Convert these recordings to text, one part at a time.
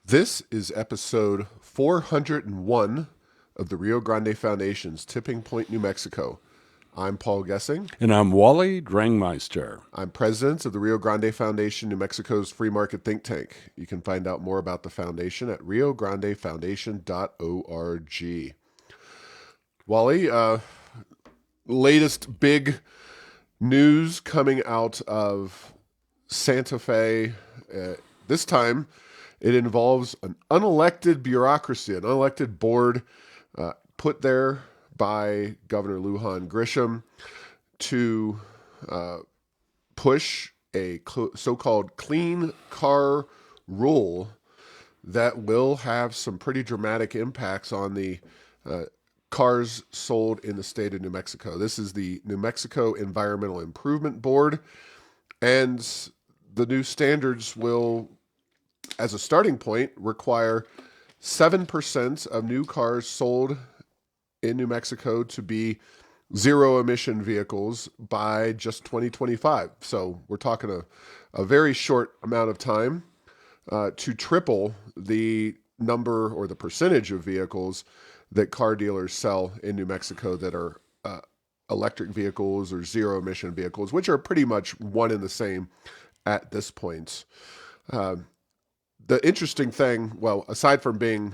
This is episode 401 of the Rio Grande Foundation's Tipping Point, New Mexico. I'm Paul Gessing. And I'm Wally Drangmeister. I'm president of the Rio Grande Foundation, New Mexico's free market think tank. You can find out more about the foundation at riograndefoundation.org. Wally, latest big news coming out of Santa Fe. This time, it involves an unelected bureaucracy, an unelected board put there by Governor Lujan Grisham to push a so-called clean car rule that will have some pretty dramatic impacts on the cars sold in the state of New Mexico. This is the New Mexico Environmental Improvement Board, and the new standards will, as a starting point, require 7% of new cars sold in New Mexico to be zero-emission vehicles by just 2025. So we're talking a very short amount of time to triple the number or the percentage of vehicles that car dealers sell in New Mexico that are electric vehicles or zero-emission vehicles, which are pretty much one and the same at this point. The interesting thing, well, aside from being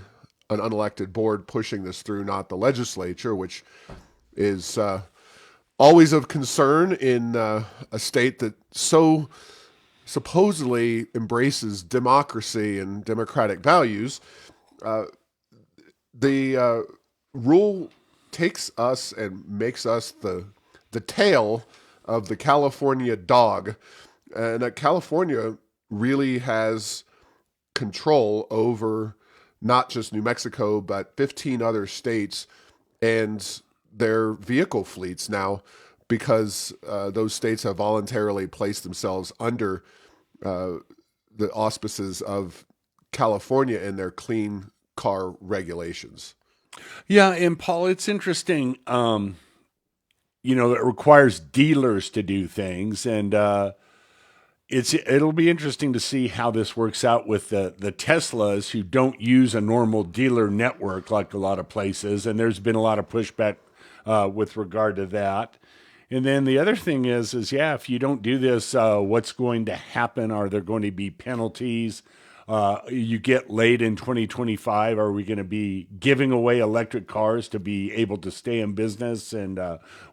an unelected board pushing this through, not the legislature, which is always of concern in a state that so supposedly embraces democracy and democratic values, the rule takes us and makes us the tail of the California dog. And California really has control over not just New Mexico, but 15 other states and their vehicle fleets now, because those states have voluntarily placed themselves under the auspices of California and their clean car regulations. Yeah, and Paul, it's interesting. It requires dealers to do things, and it'll be interesting to see how this works out with the Teslas who don't use a normal dealer network like a lot of places, and there's been a lot of pushback with regard to that. And then the other thing is yeah, if you don't do this, what's going to happen? Are there going to be penalties? You get late in 2025. Are we going to be giving away electric cars to be able to stay in business? And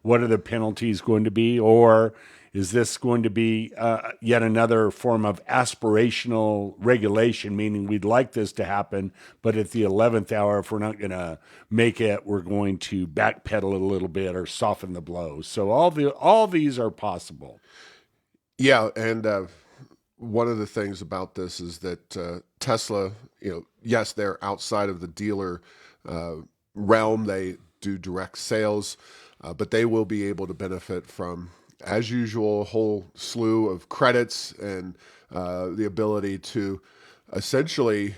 what are the penalties going to be? Or is this going to be yet another form of aspirational regulation, meaning we'd like this to happen, but at the 11th hour, if we're not going to make it, we're going to backpedal a little bit or soften the blow. So all these are possible. Yeah, and one of the things about this is that Tesla, yes, they're outside of the dealer realm. They do direct sales, but they will be able to benefit from, as usual, a whole slew of credits and the ability to essentially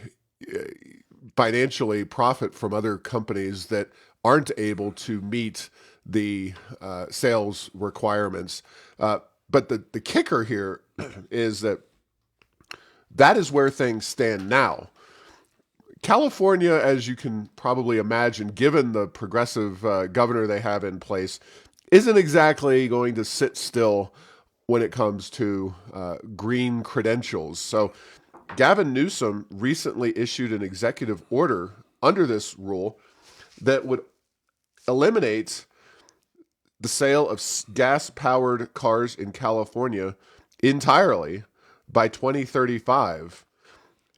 financially profit from other companies that aren't able to meet the sales requirements. But the kicker here is that is where things stand now. California, as you can probably imagine, given the progressive governor they have in place, isn't exactly going to sit still when it comes to green credentials. So Gavin Newsom recently issued an executive order under this rule that would eliminate the sale of gas-powered cars in California entirely by 2035.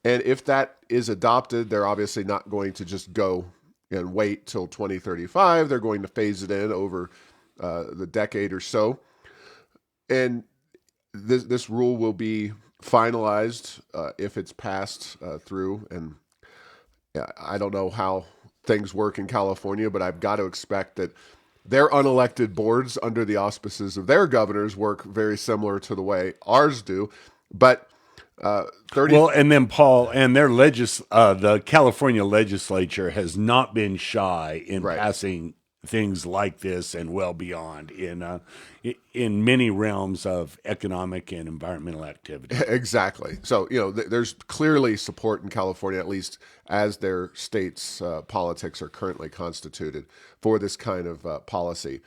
And if that is adopted, they're obviously not going to just go and wait till 2035. They're going to phase it in over the decade or so. And this rule will be finalized if it's passed through. And I don't know how things work in California, but I've got to expect that their unelected boards under the auspices of their governors work very similar to the way ours do. But 30. Well, and then Paul and the California legislature has not been shy in Right. passing things like this and well beyond in many realms of economic and environmental activity. Exactly. So, there's clearly support in California, at least as their state's politics are currently constituted, for this kind of policy.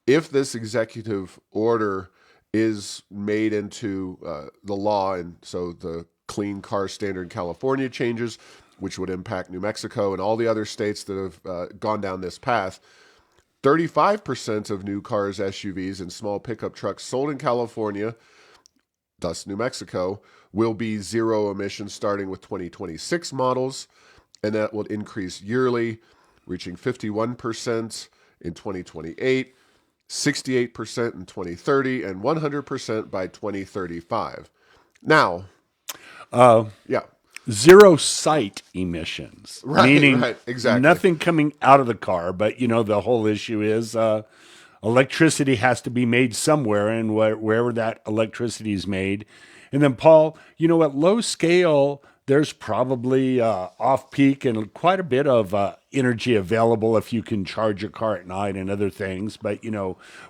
If this executive order is made into the law, and so the Clean Car Standard in California changes, which would impact New Mexico and all the other states that have gone down this path, 35% of new cars, SUVs, and small pickup trucks sold in California, thus New Mexico, will be zero emission starting with 2026 models, and that will increase yearly, reaching 51% in 2028, 68% in 2030, and 100% by 2035. Now, yeah. Zero site emissions, meaning Right, exactly. nothing coming out of the car. But the whole issue is electricity has to be made somewhere, and wherever that electricity is made. And then, Paul, at low scale, there's probably off peak and quite a bit of energy available if you can charge your car at night and other things. But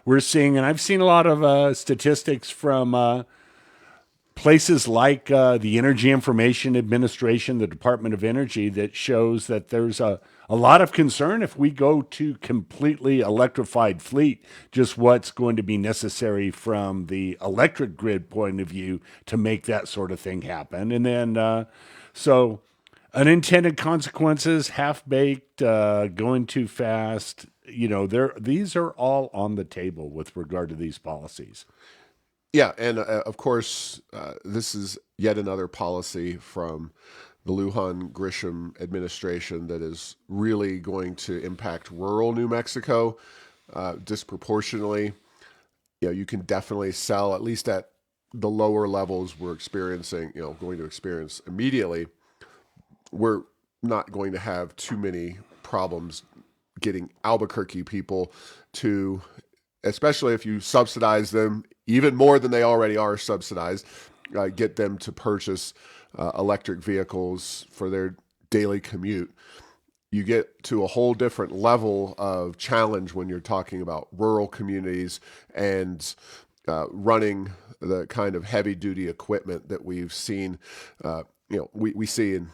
we're seeing, and I've seen a lot of statistics from places like the Energy Information Administration, the Department of Energy, that shows that there's a lot of concern if we go to completely electrified fleet, just what's going to be necessary from the electric grid point of view to make that sort of thing happen. And then, so unintended consequences, half-baked, going too fast, these are all on the table with regard to these policies. Yeah, and of course, this is yet another policy from the Lujan Grisham administration that is really going to impact rural New Mexico disproportionately. You can definitely sell, at least at the lower levels we're experiencing, going to experience immediately. We're not going to have too many problems getting Albuquerque people to, especially if you subsidize them even more than they already are subsidized, get them to purchase electric vehicles for their daily commute. You get to a whole different level of challenge when you're talking about rural communities and running the kind of heavy duty equipment that we've seen, we see in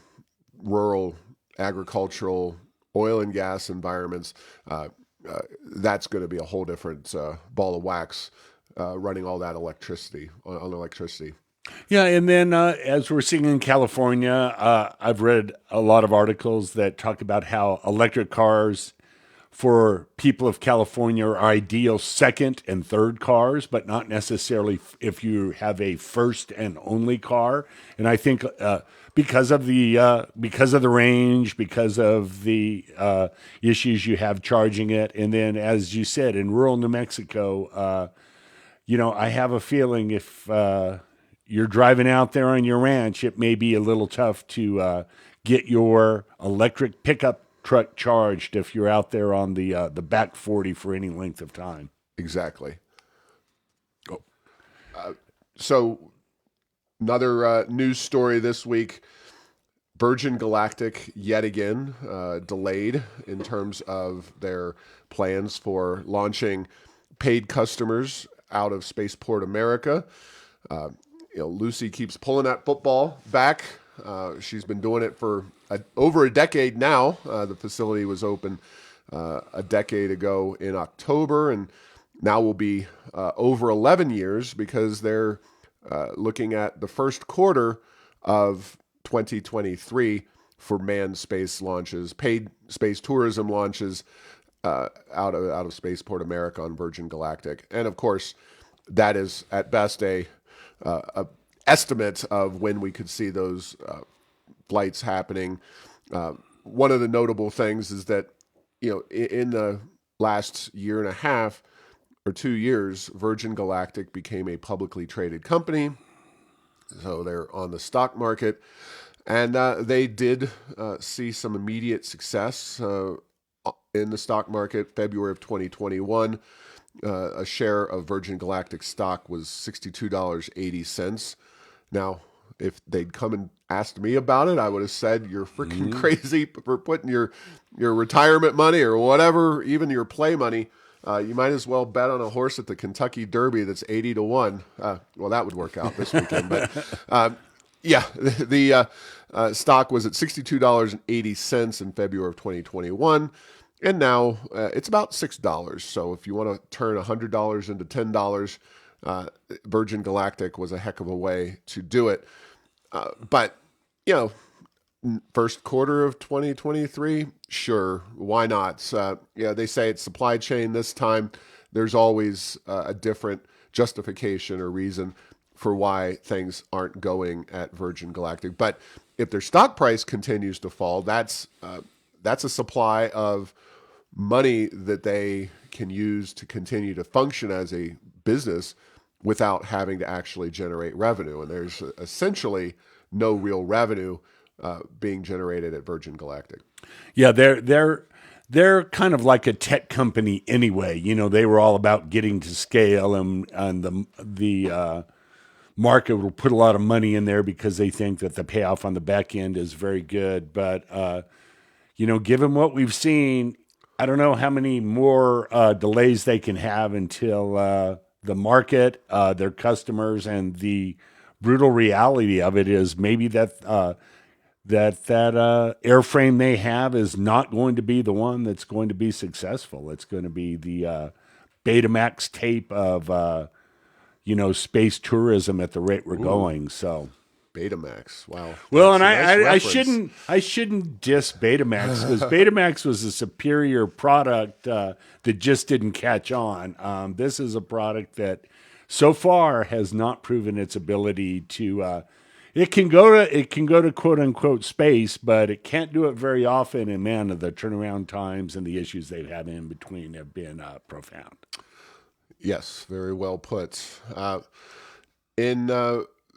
rural agricultural oil and gas environments. That's going to be a whole different ball of wax running all that electricity on electricity. Yeah, and then as we're seeing in California, I've read a lot of articles that talk about how electric cars for people of California are ideal second and third cars, but not necessarily if you have a first and only car. And I think because of the range, because of the issues you have charging it, and then as you said, in rural New Mexico, I have a feeling if you're driving out there on your ranch, it may be a little tough to get your electric pickup truck charged if you're out there on the back 40 for any length of time. Exactly. So another news story this week, Virgin Galactic yet again delayed in terms of their plans for launching paid customers out of Spaceport America. Lucy keeps pulling that football back. She's been doing it for over a decade now. The facility was open a decade ago in October, and now will be over 11 years because they're looking at the first quarter of 2023 for manned space launches, paid space tourism launches out of Spaceport America on Virgin Galactic. And of course, that is at best a estimate of when we could see those flights happening. One of the notable things is that, in the last year and a half or 2 years, Virgin Galactic became a publicly traded company. So they're on the stock market. And they did see some immediate success in the stock market. February of 2021, a share of Virgin Galactic stock was $62.80. Now, if they'd come and asked me about it, I would have said, you're freaking crazy for putting your retirement money or whatever, even your play money. You might as well bet on a horse at the Kentucky Derby that's 80-1. Well, that would work out this weekend. But yeah, the stock was at $62.80 in February of 2021. And now it's about $6. So if you want to turn $100 into $10, Virgin Galactic was a heck of a way to do it. But, you know, first quarter of 2023, sure, why not? Yeah, they say it's supply chain this time. There's always a different justification or reason for why things aren't going at Virgin Galactic. But if their stock price continues to fall, that's a supply of money that they can use to continue to function as a business without having to actually generate revenue. And there's essentially no real revenue being generated at Virgin Galactic. Yeah, they're kind of like a tech company anyway. You know, they were all about getting to scale, and the market will put a lot of money in there because they think that the payoff on the back end is very good. But you know, given what we've seen, I don't know how many more delays they can have until the market, their customers, and the brutal reality of it is maybe that airframe they have is not going to be the one that's going to be successful. It's going to be the Betamax tape of space tourism at the rate we're going. So. Betamax, wow. Well, That's and a nice reference. I shouldn't diss Betamax because Betamax was a superior product that just didn't catch on. This is a product that so far has not proven its ability to. It can go to quote unquote space, but it can't do it very often. And man, the turnaround times and the issues they've had in between have been profound. Yes, very well put. In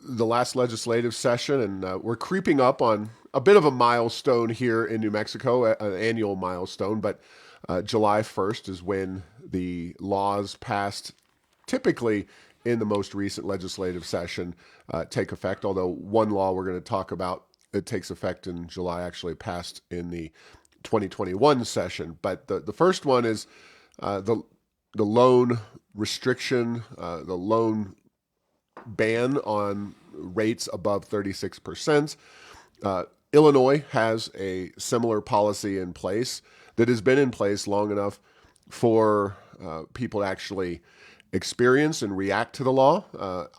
the last legislative session, and we're creeping up on a bit of a milestone here in New Mexico, an annual milestone, but July 1st is when the laws passed typically in the most recent legislative session take effect, although one law we're going to talk about, it takes effect in July, actually passed in the 2021 session. But the first one is the loan restriction, the loan ban on rates above 36%. Illinois has a similar policy in place that has been in place long enough for people to actually experience and react to the law.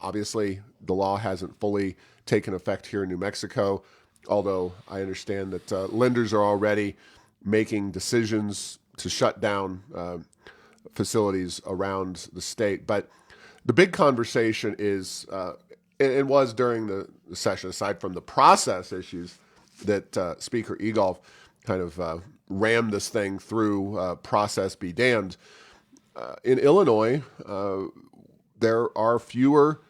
Obviously, the law hasn't fully taken effect here in New Mexico, although I understand that lenders are already making decisions to shut down facilities around the state. But the big conversation is, and was during the session, aside from the process issues that Speaker Egolf kind of rammed this thing through, process be damned. In Illinois, there are fewer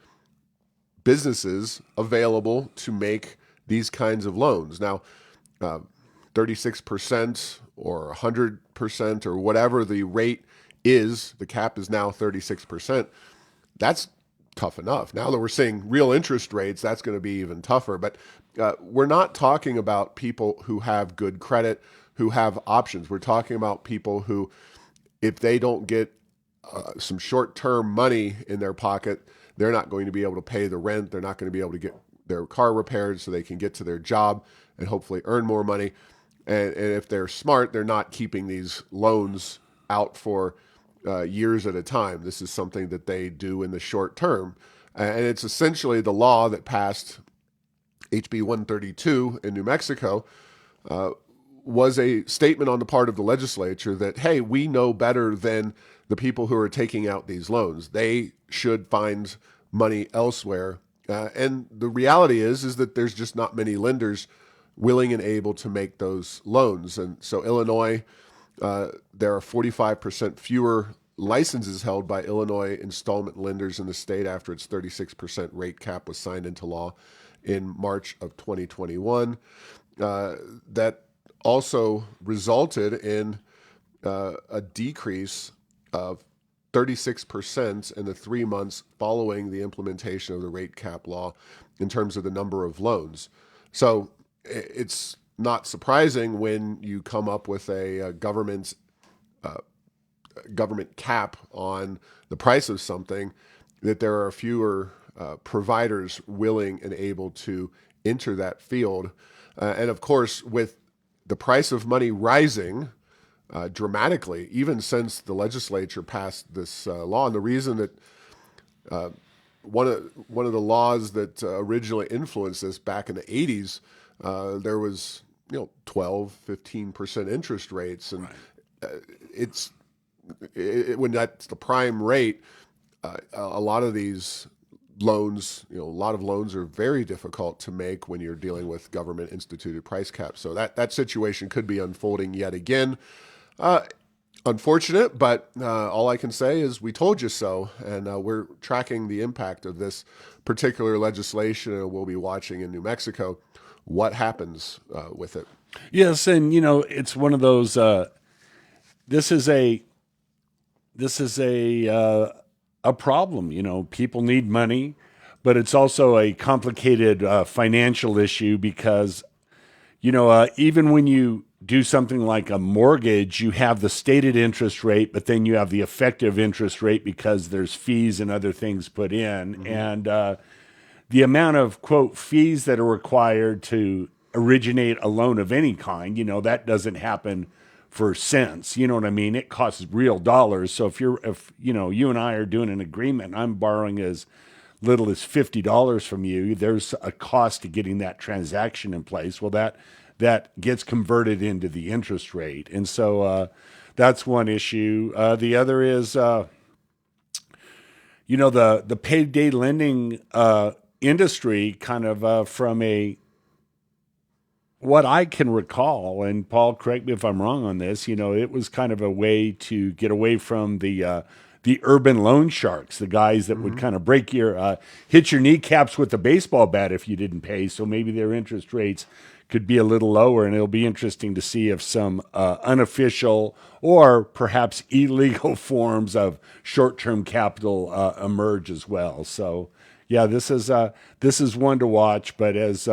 businesses available to make these kinds of loans. Now, 36% or 100% or whatever the rate is, the cap is now 36%. That's tough enough. Now that we're seeing real interest rates, that's going to be even tougher. But we're not talking about people who have good credit, who have options. We're talking about people who, if they don't get some short-term money in their pocket, they're not going to be able to pay the rent. They're not going to be able to get their car repaired so they can get to their job and hopefully earn more money. And if they're smart, they're not keeping these loans out for years at a time. This is something that they do in the short term. And it's essentially the law that passed HB 132 in New Mexico was a statement on the part of the legislature that, hey, we know better than the people who are taking out these loans. They should find money elsewhere. And the reality is that there's just not many lenders willing and able to make those loans. And so Illinois, there are 45% fewer licenses held by Illinois installment lenders in the state after its 36% rate cap was signed into law in March of 2021. That also resulted in a decrease of 36% in the 3 months following the implementation of the rate cap law in terms of the number of loans. So it's not surprising when you come up with a government cap on the price of something that there are fewer providers willing and able to enter that field. And of course, with the price of money rising dramatically, even since the legislature passed this law, and the reason that one of the laws that originally influenced this back in the 80s, there was 12-15% interest rates, and when that's the prime rate, a lot of these loans, a lot of loans are very difficult to make when you're dealing with government instituted price caps. So that situation could be unfolding yet again. Unfortunate, but all I can say is we told you so, and we're tracking the impact of this particular legislation, and we'll be watching in New Mexico what happens with it. Yes, and it's one of those. This is a problem. People need money, but it's also a complicated financial issue because even when you do something like a mortgage, you have the stated interest rate, but then you have the effective interest rate because there's fees and other things put in. Mm-hmm. And the amount of, quote, fees that are required to originate a loan of any kind, that doesn't happen for cents. You know what I mean? It costs real dollars. So if you and I are doing an agreement, I'm borrowing as little as $50 from you, there's a cost to getting that transaction in place. Well, that gets converted into the interest rate. And so that's one issue. The other is, the payday lending industry kind of from what I can recall, and Paul, correct me if I'm wrong on this, it was kind of a way to get away from the urban loan sharks, the guys that would kind of hit your kneecaps with a baseball bat if you didn't pay. So maybe their interest rates could be a little lower, and it'll be interesting to see if some unofficial or perhaps illegal forms of short-term capital emerge as well. So, yeah, this is one to watch. But as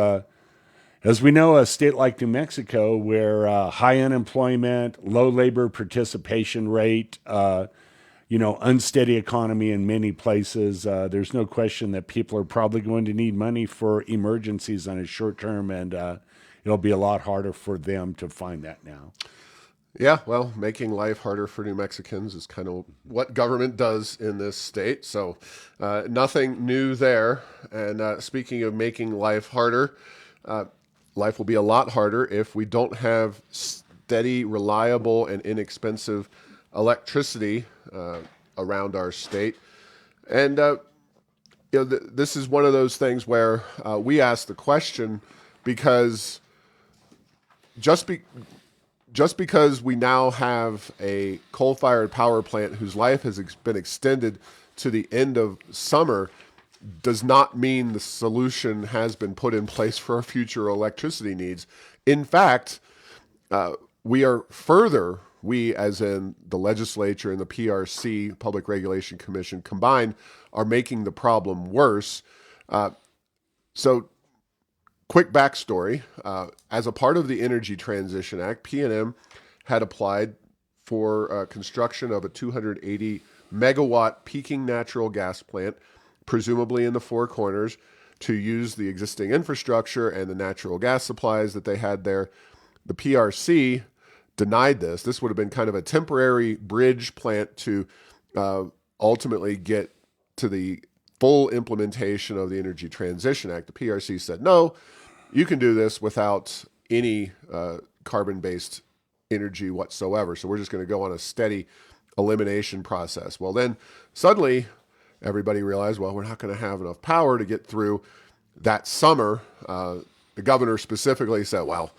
we know, a state like New Mexico, where high unemployment, low labor participation rate, unsteady economy in many places, there's no question that people are probably going to need money for emergencies on a short term, and it'll be a lot harder for them to find that now. Yeah, well, making life harder for New Mexicans is kind of what government does in this state. So nothing new there. And speaking of making life harder, life will be a lot harder if we don't have steady, reliable, and inexpensive electricity around our state. And this is one of those things where we ask the question because just because we now have a coal-fired power plant whose life has been extended to the end of summer does not mean the solution has been put in place for our future electricity needs. In fact, we as in the legislature and the PRC, Public Regulation Commission combined, are making the problem worse. So quick backstory. As a part of the Energy Transition Act, PNM had applied for construction of a 280 megawatt peaking natural gas plant, presumably in the Four Corners, to use the existing infrastructure and the natural gas supplies that they had there. The PRC denied this. This would have been kind of a temporary bridge plant to ultimately get to the full implementation of the Energy Transition Act. The PRC said, no, you can do this without any carbon-based energy whatsoever. So we're just going to go on a steady elimination process. Well, then suddenly everybody realized, well, we're not going to have enough power to get through that summer. The governor specifically said, well,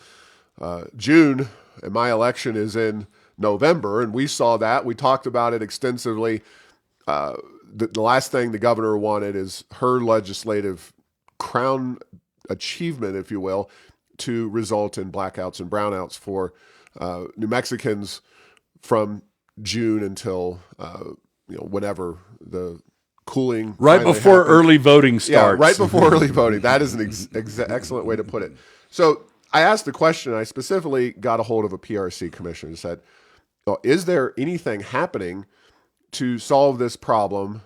June, and my election is in November, and we saw that. We talked about it extensively. The last thing the governor wanted is her legislative crown achievement, if you will, to result in blackouts and brownouts for New Mexicans from June until whenever the cooling Right finally before happens. early voting starts. Yeah, right before early voting. That is an excellent way to put it. So I asked the question. I specifically got a hold of a PRC commissioner and said, well, is there anything happening to solve this problem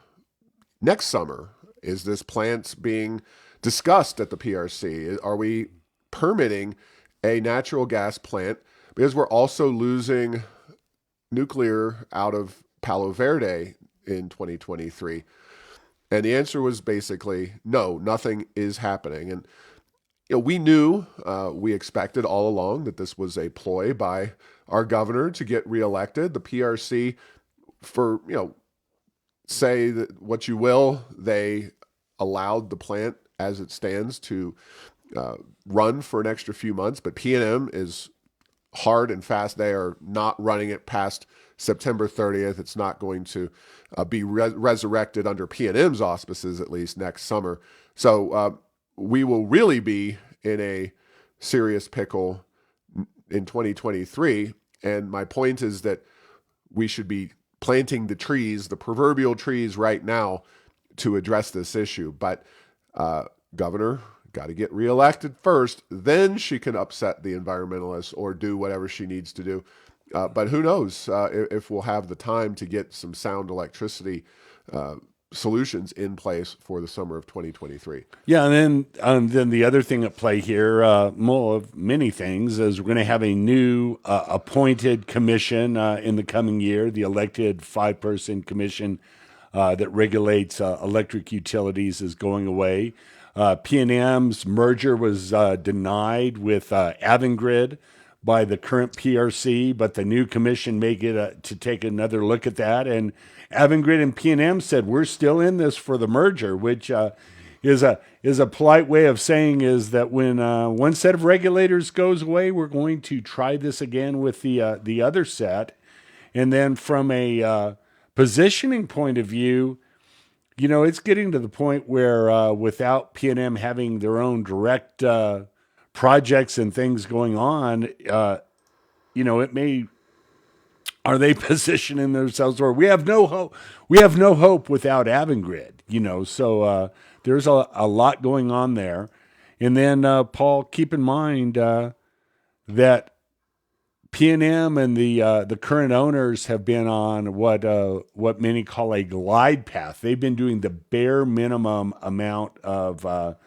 next summer? Is this plant being discussed at the PRC? Are we permitting a natural gas plant? Because we're also losing nuclear out of Palo Verde in 2023. And the answer was basically no, nothing is happening. And we knew, we expected all along that this was a ploy by our governor to get reelected. The PRC, for say that what you will, they allowed the plant as it stands to run for an extra few months. But PNM is hard and fast. They are not running it past September 30th. It's not going to be resurrected under PNM's auspices, at least next summer. So we will really be in a serious pickle in 2023. And my point is that we should be planting the trees, the proverbial trees right now to address this issue. But Governor got to get reelected first, then she can upset the environmentalists or do whatever she needs to do. But who knows if we'll have the time to get some sound electricity solutions in place for the summer of 2023. Yeah, and then the other thing at play here, more of many things, is we're going to have a new appointed commission in the coming year, the elected 5-person commission that regulates electric utilities is going away. PNM's merger was denied with Avangrid by the current PRC, but the new commission may get to take another look at that. And Avangrid and PNM said, we're still in this for the merger, which is a polite way of saying is that when one set of regulators goes away, we're going to try this again with the other set. And then from a positioning point of view, it's getting to the point where without PNM having their own direct projects and things going on, it may. Are they positioning themselves, or we have no hope? We have no hope without Avangrid, So there's a lot going on there, and then Paul, keep in mind that PNM and the current owners have been on what many call a glide path. They've been doing the bare minimum amount of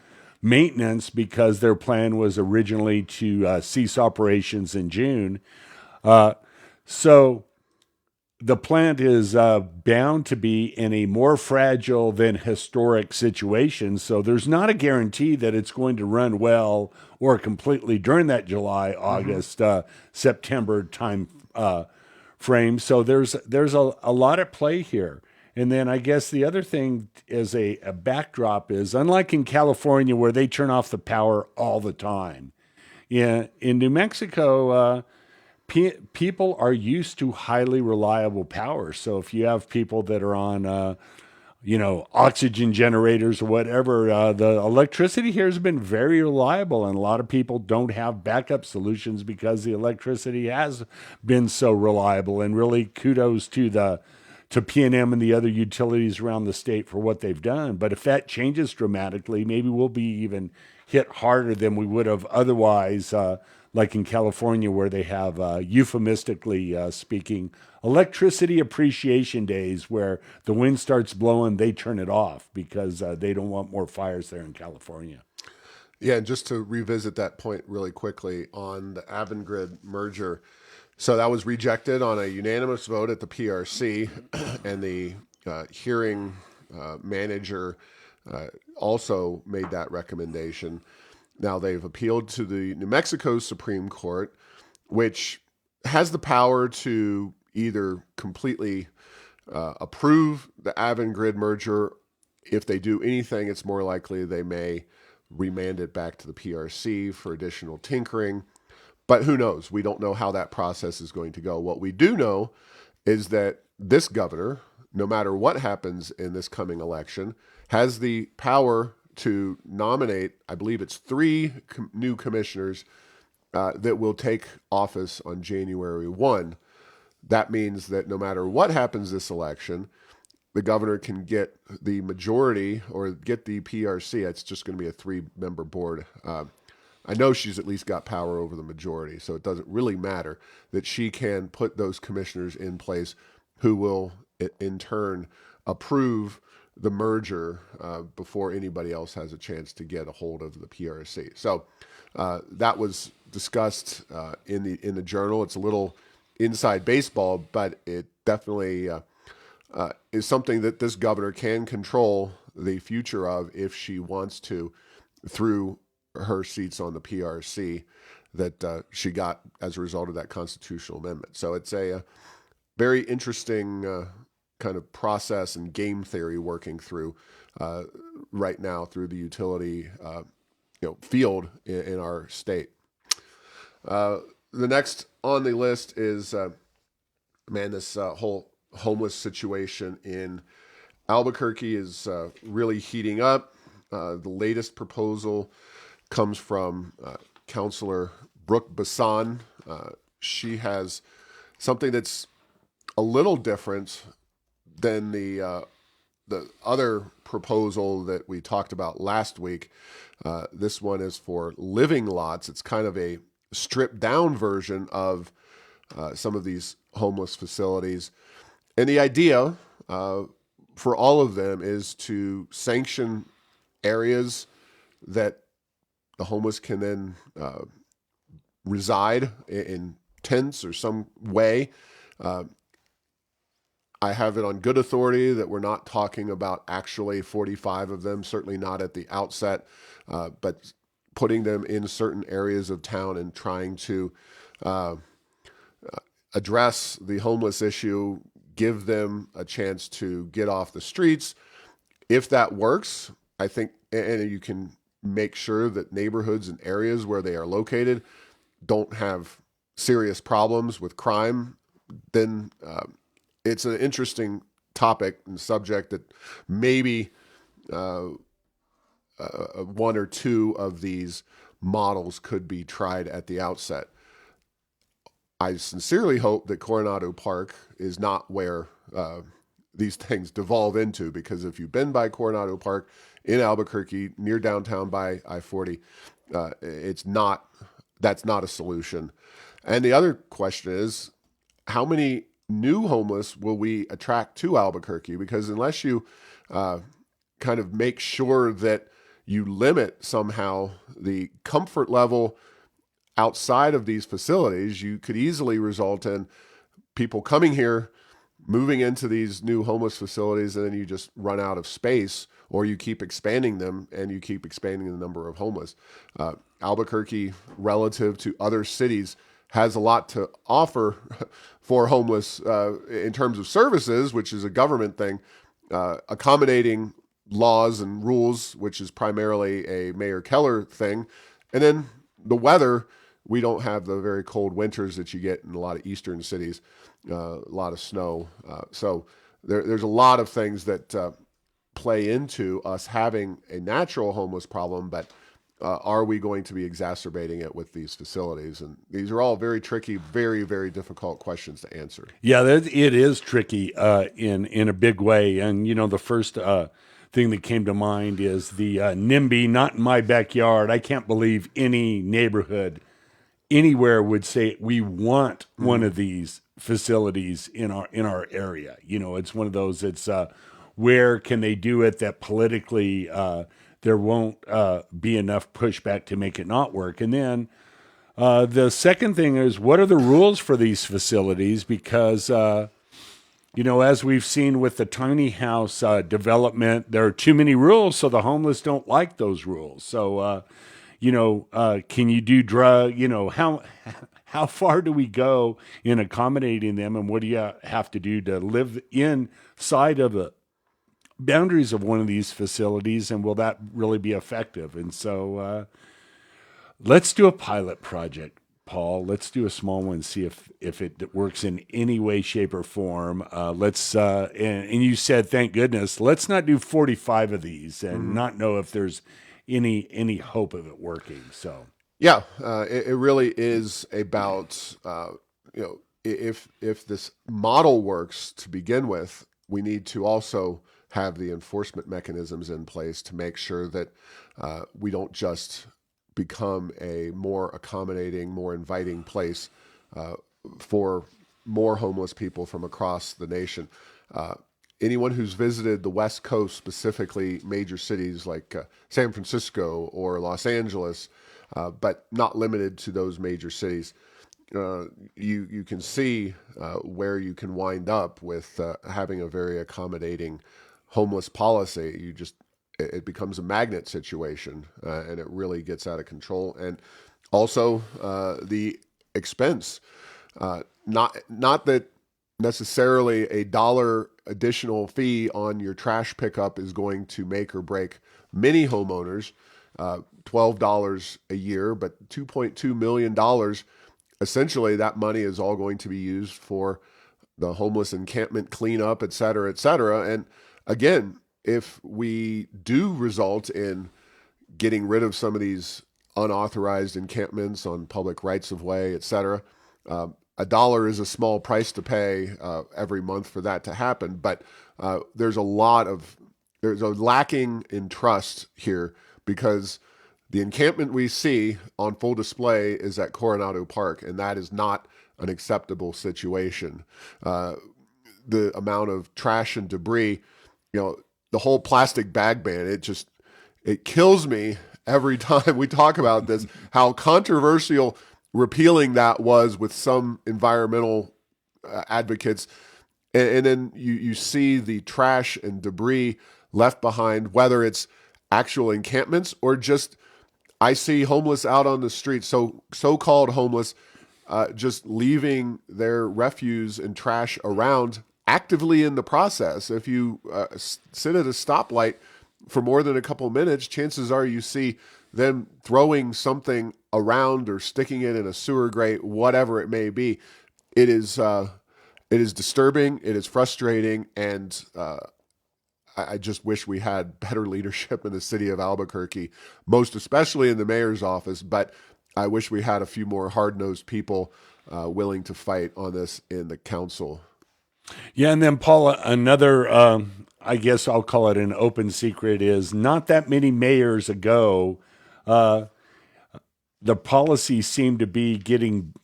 maintenance because their plan was originally to cease operations in June. So the plant is bound to be in a more fragile than historic situation. So there's not a guarantee that it's going to run well or completely during that July, August, September time frame. So there's a lot at play here. And then I guess the other thing as a backdrop is, unlike in California where they turn off the power all the time, in New Mexico, people are used to highly reliable power. So if you have people that are on, oxygen generators or whatever, the electricity here has been very reliable, and a lot of people don't have backup solutions because the electricity has been so reliable. And really, kudos to PNM and the other utilities around the state for what they've done. But if that changes dramatically, maybe we'll be even hit harder than we would have otherwise. Like in California, where they have, euphemistically speaking, electricity appreciation days, where the wind starts blowing, they turn it off because they don't want more fires there in California. Yeah, and just to revisit that point really quickly on the Avangrid merger. So that was rejected on a unanimous vote at the PRC, and the hearing manager also made that recommendation. Now they've appealed to the New Mexico Supreme Court, which has the power to either completely approve the Avangrid merger. If they do anything, it's more likely they may remand it back to the PRC for additional tinkering. But who knows? We don't know how that process is going to go. What we do know is that this governor, no matter what happens in this coming election, has the power to nominate, I believe it's 3 new commissioners that will take office on January 1. That means that no matter what happens this election, the governor can get the majority or get the PRC. It's just going to be a 3-member board. I know she's at least got power over the majority, so it doesn't really matter that she can put those commissioners in place who will, in turn, approve the merger before anybody else has a chance to get a hold of the PRC. So that was discussed in the journal. It's a little inside baseball, but it definitely is something that this governor can control the future of if she wants to, through her seats on the PRC that she got as a result of that constitutional amendment. So it's a very interesting kind of process and game theory working through right now through the utility field in our state. The next on the list is this whole homeless situation in Albuquerque is really heating up. The latest proposal comes from Councilor Brooke Bassan. She has something that's a little different than the other proposal that we talked about last week. This one is for living lots. It's kind of a stripped down version of some of these homeless facilities. And the idea for all of them is to sanction areas that the homeless can then reside in tents or some way. I have it on good authority that we're not talking about actually 45 of them, certainly not at the outset, but putting them in certain areas of town and trying to address the homeless issue, give them a chance to get off the streets. If that works, I think, and you can make sure that neighborhoods and areas where they are located don't have serious problems with crime, then it's an interesting topic and subject that maybe one or two of these models could be tried at the outset. I sincerely hope that Coronado Park is not where these things devolve into, because if you've been by Coronado Park in Albuquerque near downtown by I-40, that's not a solution. And the other question is, how many new homeless will we attract to Albuquerque? Because unless you kind of make sure that you limit somehow the comfort level outside of these facilities, you could easily result in people coming here, moving into these new homeless facilities, and then you just run out of space, or you keep expanding them and you keep expanding the number of homeless. Albuquerque, relative to other cities, has a lot to offer for homeless in terms of services, which is a government thing, accommodating laws and rules, which is primarily a Mayor Keller thing. And then the weather, we don't have the very cold winters that you get in a lot of eastern cities, a lot of snow. So there's a lot of things that play into us having a natural homeless problem, but are we going to be exacerbating it with these facilities? And these are all very tricky, very, very difficult questions to answer. Yeah, it is tricky in a big way. And, the first thing that came to mind is the NIMBY, not in my backyard. I can't believe any neighborhood anywhere would say we want one of these facilities in our area. It's one of those, it's where can they do it that politically there won't be enough pushback to make it not work. And then the second thing is, what are the rules for these facilities? Because, as we've seen with the tiny house development, there are too many rules, so the homeless don't like those rules. So, can you do drug, how far do we go in accommodating them, and what do you have to do to live inside of the boundaries of one of these facilities, and will that really be effective? And so let's do a pilot project, Paul. Let's do a small one, see if it works in any way, shape, or form. And you said, thank goodness, let's not do 45 of these and not know if there's any hope of it working. So yeah, it really is about if this model works to begin with, we need to also have the enforcement mechanisms in place to make sure that we don't just become a more accommodating, more inviting place for more homeless people from across the nation. Anyone who's visited the West Coast, specifically major cities like San Francisco or Los Angeles, but not limited to those major cities, you can see where you can wind up with having a very accommodating homeless policy. It becomes a magnet situation, and it really gets out of control. And also the expense, not that necessarily a $1 additional fee on your trash pickup is going to make or break many homeowners. $12 a year, but $2.2 million. Essentially, that money is all going to be used for the homeless encampment cleanup, et cetera, et cetera. And again, if we do result in getting rid of some of these unauthorized encampments on public rights of way, et cetera, $1 is a small price to pay every month for that to happen. But there's a lacking in trust here, because the encampment we see on full display is at Coronado Park, and that is not an acceptable situation. The amount of trash and debris, the whole plastic bag ban, it kills me every time we talk about this, how controversial repealing that was with some environmental advocates. And then you see the trash and debris left behind, whether it's actual encampments or just, I see homeless out on the street, so-called homeless, just leaving their refuse and trash around, actively in the process. If you sit at a stoplight for more than a couple minutes, chances are you see them throwing something around or sticking it in a sewer grate, whatever it may be. It is disturbing, it is frustrating, and I just wish we had better leadership in the city of Albuquerque, most especially in the mayor's office. But I wish we had a few more hard-nosed people willing to fight on this in the council. Yeah, and then Paul, another, I guess I'll call it an open secret, is not that many mayors ago, the policy seemed to be getting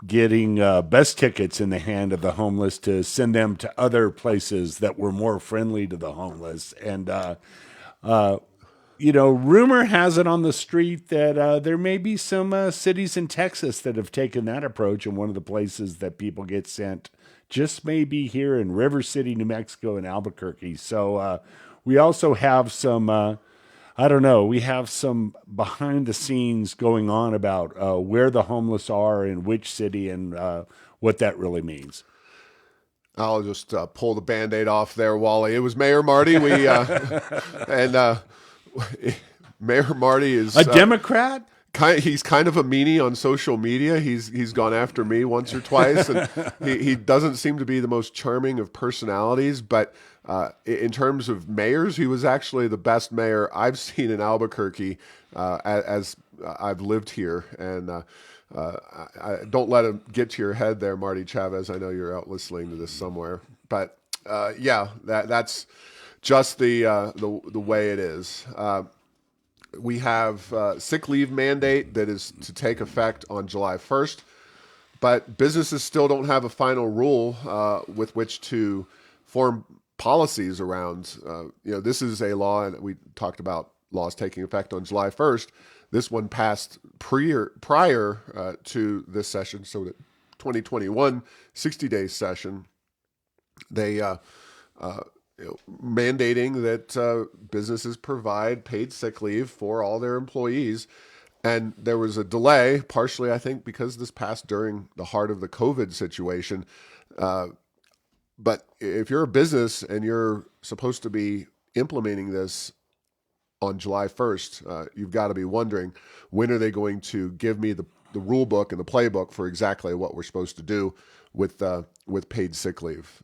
bus tickets in the hand of the homeless to send them to other places that were more friendly to the homeless. And rumor has it on the street that there may be some cities in Texas that have taken that approach, and one of the places that people get sent just maybe here in River City, New Mexico, and Albuquerque. So we also have some, we have some behind the scenes going on about where the homeless are in which city and what that really means. I'll just pull the Band-Aid off there, Wally. It was Mayor Marty. Mayor Marty is a Democrat. He's kind of a meanie on social media. He's gone after me once or twice, and he doesn't seem to be the most charming of personalities. But in terms of mayors, he was actually the best mayor I've seen in Albuquerque as I've lived here. And I don't let him get to your head there, Marty Chavez. I know you're out listening to this somewhere. But that's just the way it is. We have sick leave mandate that is to take effect on July 1st, but businesses still don't have a final rule with which to form policies around. This is a law, and we talked about laws taking effect on July 1st. This one passed prior to this session, so the 2021 60-day session. They mandating that businesses provide paid sick leave for all their employees. And there was a delay, partially, I think, because this passed during the heart of the COVID situation. But if you're a business and you're supposed to be implementing this on July 1st, you've got to be wondering, when are they going to give me the rule book and the playbook for exactly what we're supposed to do with paid sick leave?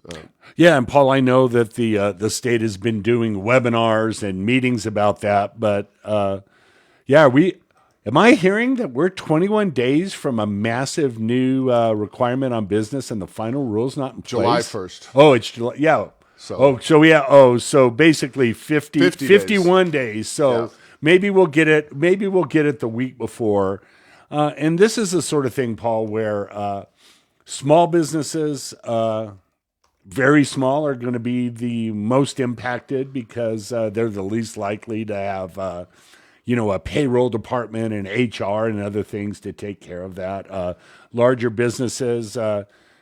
Yeah, and Paul, I know that the state has been doing webinars and meetings about that, but am I hearing that we're 21 days from a massive new requirement on business and the final rule's not in place? July 1st. Oh, it's July. Yeah. So so basically 50 days. 51 days. Yeah. So maybe we'll get it. Maybe we'll get it the week before. And this is the sort of thing, Paul, where small businesses, very small, are going to be the most impacted because they're the least likely to have, a payroll department and HR and other things to take care of that. Larger businesses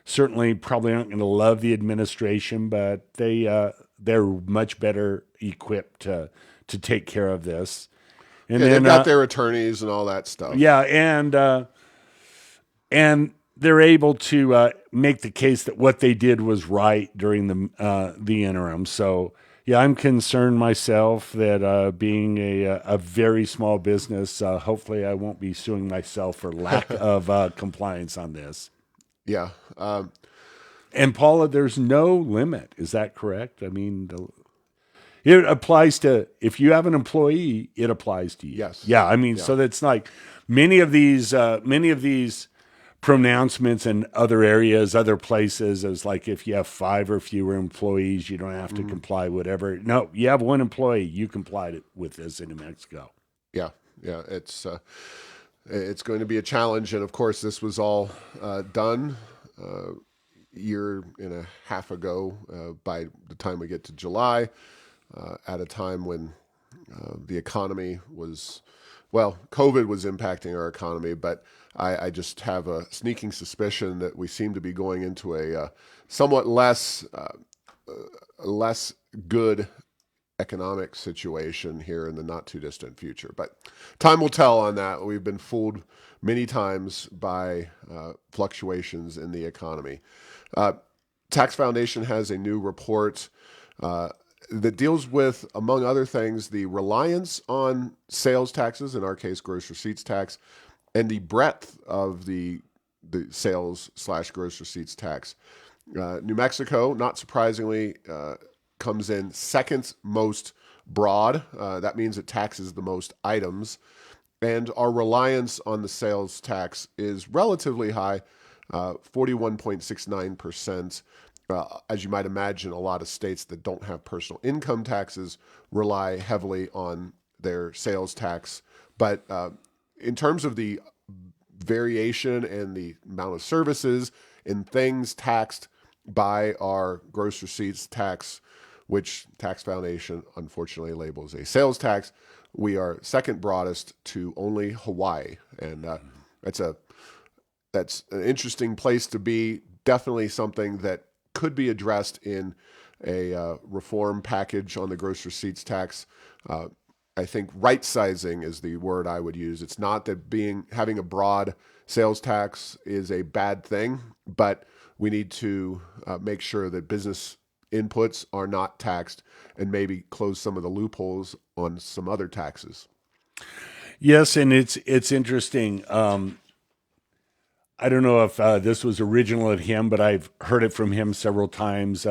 certainly probably aren't going to love the administration, but they're much better equipped to take care of this. And Yeah, then they've got their attorneys and all that stuff. yeah, and they're able to make the case that what they did was right during the interim. So yeah, I'm concerned myself that being a very small business, hopefully I won't be suing myself for lack of compliance on this. Yeah. And Paula, there's no limit. Is that correct? I mean, it applies to, if you have an employee, it applies to you. Yes. Yeah. I mean, so that's like many of these pronouncements in other areas, other places, is like if you have 5 or fewer employees, you don't have to comply, whatever. No, you have 1 employee, you complied with this in New Mexico. Yeah. Yeah. It's going to be a challenge. And of course, this was all done year and a half ago by the time we get to July, at a time when the economy was, COVID was impacting our economy, but I just have a sneaking suspicion that we seem to be going into a somewhat less good economic situation here in the not too distant future. But time will tell on that. We've been fooled many times by fluctuations in the economy. Tax Foundation has a new report that deals with, among other things, the reliance on sales taxes, in our case, gross receipts tax, and the breadth of the sales/gross receipts tax. New Mexico, not surprisingly, comes in second most broad. That means it taxes the most items. And our reliance on the sales tax is relatively high, 41.69%. As you might imagine, a lot of states that don't have personal income taxes rely heavily on their sales tax. But in terms of the variation and the amount of services and things taxed by our gross receipts tax, which Tax Foundation unfortunately labels a sales tax, we are second broadest to only Hawaii. And that's an interesting place to be. Definitely something that could be addressed in a reform package on the gross receipts tax. I think right sizing is the word I would use. It's not that having a broad sales tax is a bad thing, but we need to make sure that business inputs are not taxed and maybe close some of the loopholes on some other taxes. Yes, and it's interesting. I don't know if this was original at him, but I've heard it from him several times.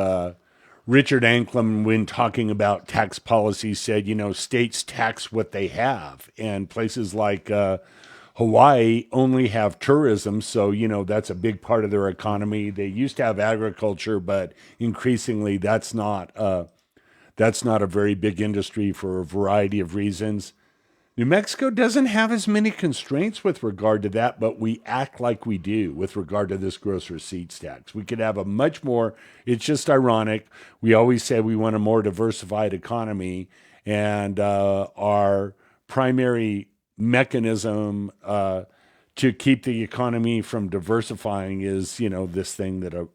Richard Anklam, when talking about tax policy, said, states tax what they have. And places like Hawaii only have tourism. So, that's a big part of their economy. They used to have agriculture, but increasingly that's not a very big industry for a variety of reasons. New Mexico doesn't have as many constraints with regard to that, but we act like we do with regard to this gross receipts tax. We could have a much more, it's just ironic. We always say we want a more diversified economy, and our primary mechanism to keep the economy from diversifying is, this thing that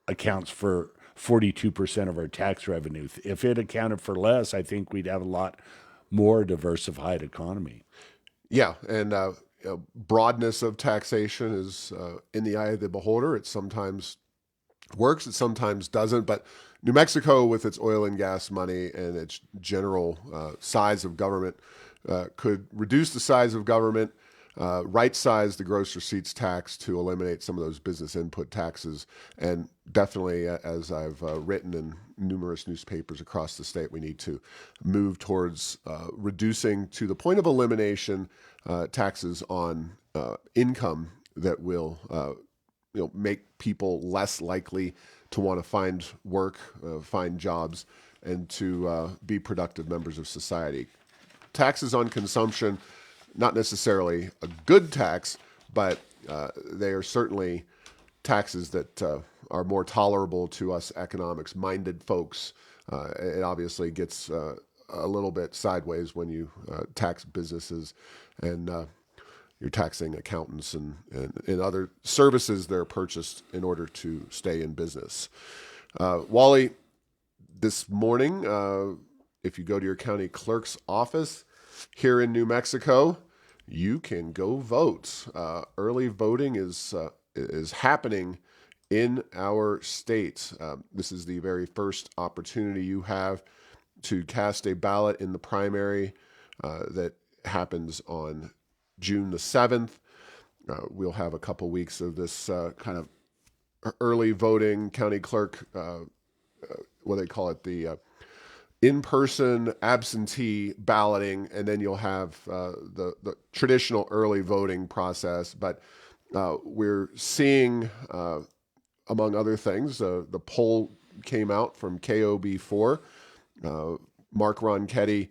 accounts for 42% of our tax revenue. If it accounted for less, I think we'd have a lot more diversified economy. Yeah, and broadness of taxation is in the eye of the beholder. It sometimes works, it sometimes doesn't. But New Mexico, with its oil and gas money and its general size of government, could reduce the size of government, right-size the gross receipts tax to eliminate some of those business input taxes. And definitely, as I've written in numerous newspapers across the state, we need to move towards reducing to the point of elimination taxes on income that will make people less likely to want to find work, find jobs, and to be productive members of society. Taxes on consumption, not necessarily a good tax, but they are certainly taxes that are more tolerable to us economics-minded folks. It obviously gets a little bit sideways when you tax businesses and you're taxing accountants and other services that are purchased in order to stay in business. Wally, this morning, if you go to your county clerk's office here in New Mexico, you can go vote. Early voting is happening in our state. This is the very first opportunity you have to cast a ballot in the primary that happens on June the 7th. We'll have a couple weeks of this kind of early voting, county clerk, what they call it, the in-person absentee balloting, and then you'll have the traditional early voting process. But we're seeing, among other things, the poll came out from KOB4. Mark Ronchetti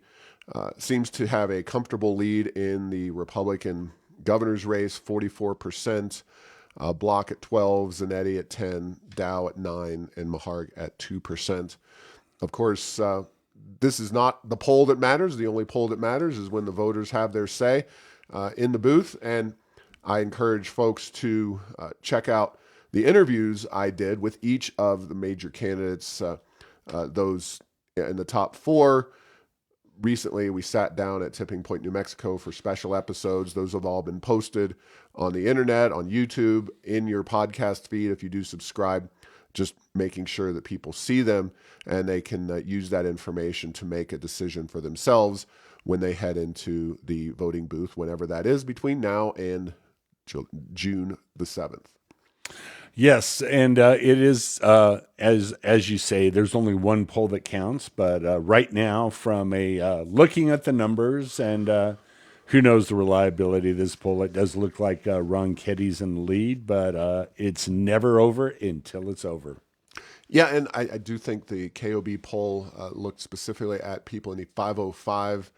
seems to have a comfortable lead in the Republican governor's race, 44%, Block at 12, Zanetti at 10, Dow at 9, and Maharg at 2%. Of course, this is not the poll that matters. The only poll that matters is when the voters have their say in the booth. And I encourage folks to check out the interviews I did with each of the major candidates, those in the top 4. Recently, we sat down at Tipping Point, New Mexico for special episodes. Those have all been posted on the internet, on YouTube, in your podcast feed if you do subscribe, just making sure that people see them and they can use that information to make a decision for themselves when they head into the voting booth, whenever that is, between now and June the 7th. Yes, and it is, as you say, there's only one poll that counts. But right now, from a looking at the numbers, and who knows the reliability of this poll, it does look like Ron Ketty's in the lead, but it's never over until it's over. Yeah, and I do think the KOB poll looked specifically at people in the 505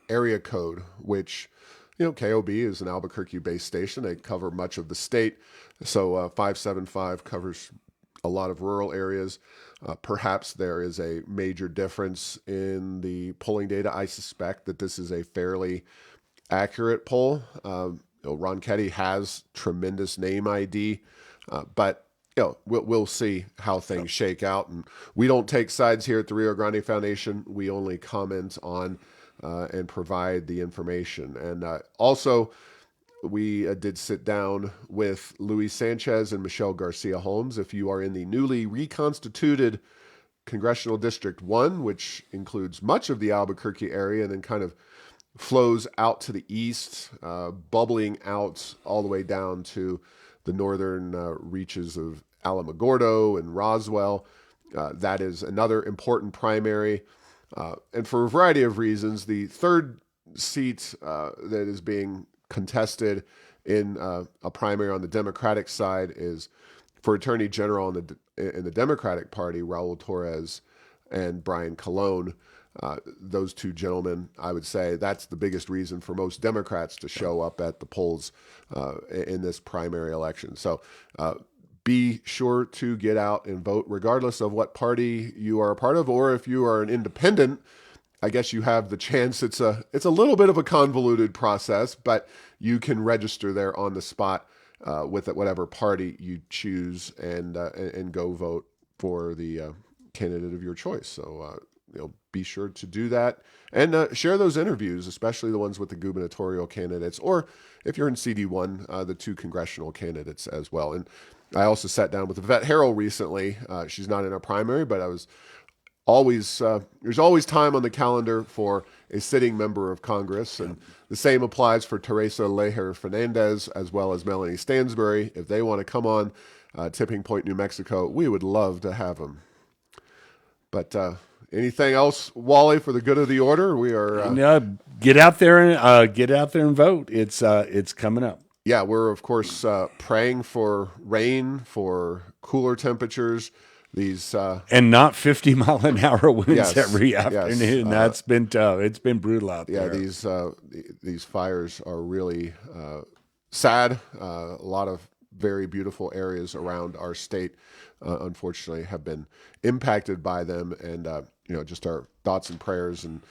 area code, which, KOB is an Albuquerque-based station. They cover much of the state. So 575 covers a lot of rural areas. Perhaps there is a major difference in the polling data. I suspect that this is a fairly accurate poll. Ron Ketty has tremendous name ID, but we'll see how things shake out. And we don't take sides here at the Rio Grande Foundation. We only comment on and provide the information. And also, we did sit down with Luis Sanchez and Michelle Garcia Holmes. If you are in the newly reconstituted Congressional District 1, which includes much of the Albuquerque area and then kind of flows out to the east, bubbling out all the way down to the northern reaches of Alamogordo and Roswell, that is another important primary. And for a variety of reasons, the third seat that is being contested in a primary on the Democratic side is for Attorney General in the Democratic Party, Raul Torres and Brian Colon. Those two gentlemen, I would say that's the biggest reason for most Democrats to show up at the polls in this primary election. So be sure to get out and vote regardless of what party you are a part of, or if you are an independent, I guess you have the chance. It's a little bit of a convoluted process, but you can register there on the spot with whatever party you choose and go vote for the candidate of your choice. So be sure to do that and share those interviews, especially the ones with the gubernatorial candidates, or if you're in CD1, the 2 congressional candidates as well. And I also sat down with Yvette Harrell recently. She's not in our primary, but there's always time on the calendar for a sitting member of Congress, and the same applies for Teresa Lejer Fernandez as well as Melanie Stansbury. If they want to come on Tipping Point, New Mexico, we would love to have them. But anything else, Wally, for the good of the order? We are get out there and vote. It's coming up. Yeah, we're of course praying for rain, for cooler temperatures. These And not 50-mile-an-hour winds yes, every yes, afternoon. That's been tough. It's been brutal out yeah. there. These fires are really sad. A lot of very beautiful areas around our state, unfortunately, have been impacted by them, and just our thoughts and prayers. And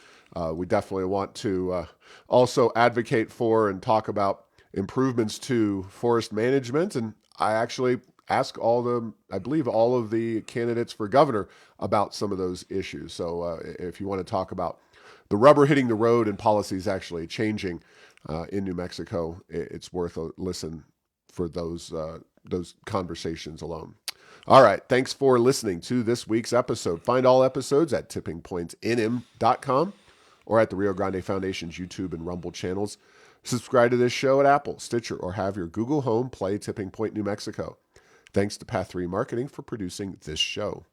we definitely want to also advocate for and talk about improvements to forest management. And I actually ask I believe all of the candidates for governor about some of those issues. So if you want to talk about the rubber hitting the road and policies actually changing in New Mexico, it's worth a listen for those conversations alone. All right. Thanks for listening to this week's episode. Find all episodes at tippingpointsnm.com or at the Rio Grande Foundation's YouTube and Rumble channels. Subscribe to this show at Apple, Stitcher, or have your Google Home play Tipping Point New Mexico. Thanks to Path 3 Marketing for producing this show.